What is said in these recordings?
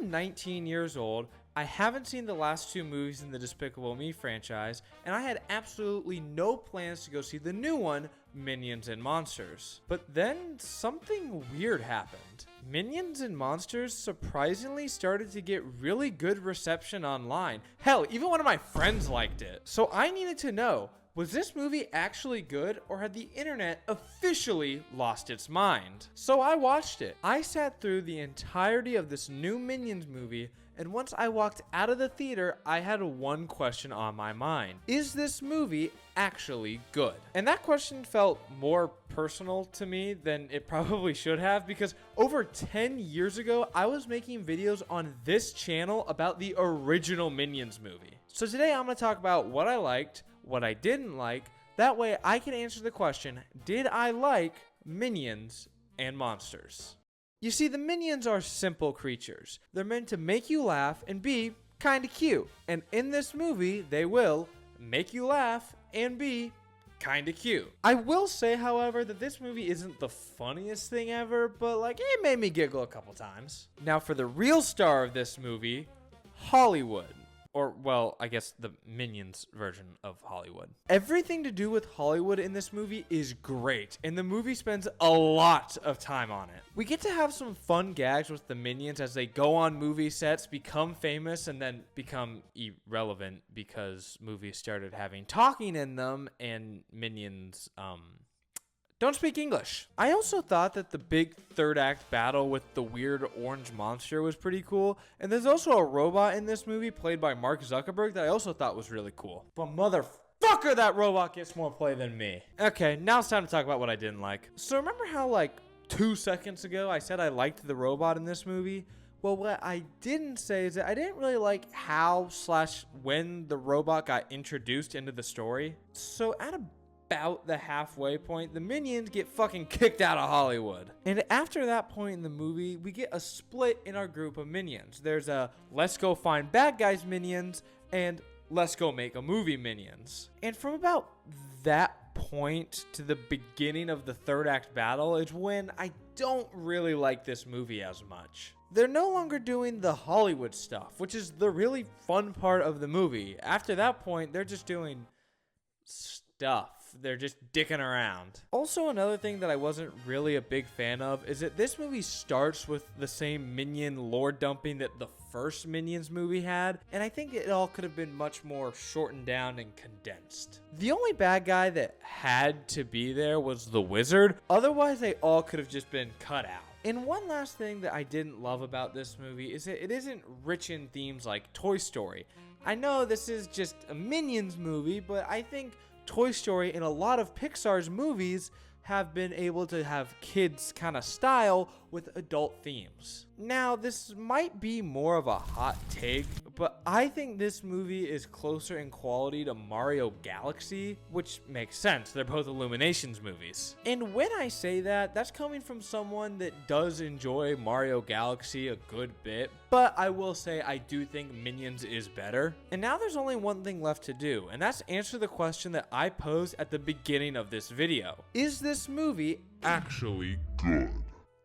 I'm 19 years old, I haven't seen the last two movies in the Despicable Me franchise, and I had absolutely no plans to go see the new one, Minions and Monsters. But then something weird happened. Minions and Monsters surprisingly started to get really good reception online. Hell, even one of my friends liked it. So I needed to know, was this movie actually good, or had the internet officially lost its mind? So I watched it. I sat through the entirety of this new Minions movie, and once I walked out of the theater, I had one question on my mind. Is this movie actually good? And that question felt more personal to me than it probably should have, because over 10 years ago, I was making videos on this channel about the original Minions movie. So today I'm going to talk about what I liked, what I didn't like. That way I can answer the question, did I like Minions and Monsters? You see, the Minions are simple creatures. They're meant to make you laugh and be kinda cute. And in this movie, they will make you laugh and be kinda cute. I will say, however, that this movie isn't the funniest thing ever, but like, it made me giggle a couple times. Now for the real star of this movie, Hollywood. Or, well, I guess the Minions version of Hollywood. Everything to do with Hollywood in this movie is great, and the movie spends a lot of time on it. We get to have some fun gags with the Minions as they go on movie sets, become famous, and then become irrelevant because movies started having talking in them, and Minions, don't speak English. I also thought that the big third act battle with the weird orange monster was pretty cool. And there's also a robot in this movie played by Mark Zuckerberg that I also thought was really cool. But motherfucker, that robot gets more play than me. Okay, now it's time to talk about what I didn't like. So remember how like 2 seconds ago I said I liked the robot in this movie? Well, what I didn't say is that I didn't really like how/when the robot got introduced into the story. So at about the halfway point, the Minions get fucking kicked out of Hollywood. And after that point in the movie, we get a split in our group of Minions. There's a let's go find bad guys Minions and let's go make a movie Minions. And from about that point to the beginning of the third act battle is when I don't really like this movie as much. They're no longer doing the Hollywood stuff, which is the really fun part of the movie. After that point, they're just doing stuff. They're just dicking around. Also, another thing that I wasn't really a big fan of is that this movie starts with the same Minion lore dumping that the first Minions movie had, and I think it all could have been much more shortened down and condensed. The only bad guy that had to be there was the wizard. Otherwise, they all could have just been cut out. And one last thing that I didn't love about this movie is that it isn't rich in themes like Toy Story. I know this is just a Minions movie, but I think Toy Story and a lot of Pixar's movies have been able to have kids kind of style with adult themes. Now, this might be more of a hot take, but I think this movie is closer in quality to Mario Galaxy, which makes sense. They're both Illuminations movies. And when I say that, that's coming from someone that does enjoy Mario Galaxy a good bit, but I will say I do think Minions is better. And now there's only one thing left to do, and that's answer the question that I posed at the beginning of this video. Is this movie actually good?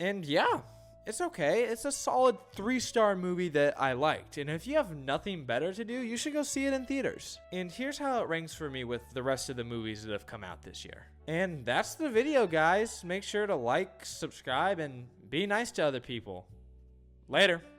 And yeah, it's okay. It's a solid 3-star movie that I liked. And if you have nothing better to do, you should go see it in theaters. And here's how it ranks for me with the rest of the movies that have come out this year. And that's the video, guys. Make sure to like, subscribe, and be nice to other people. Later.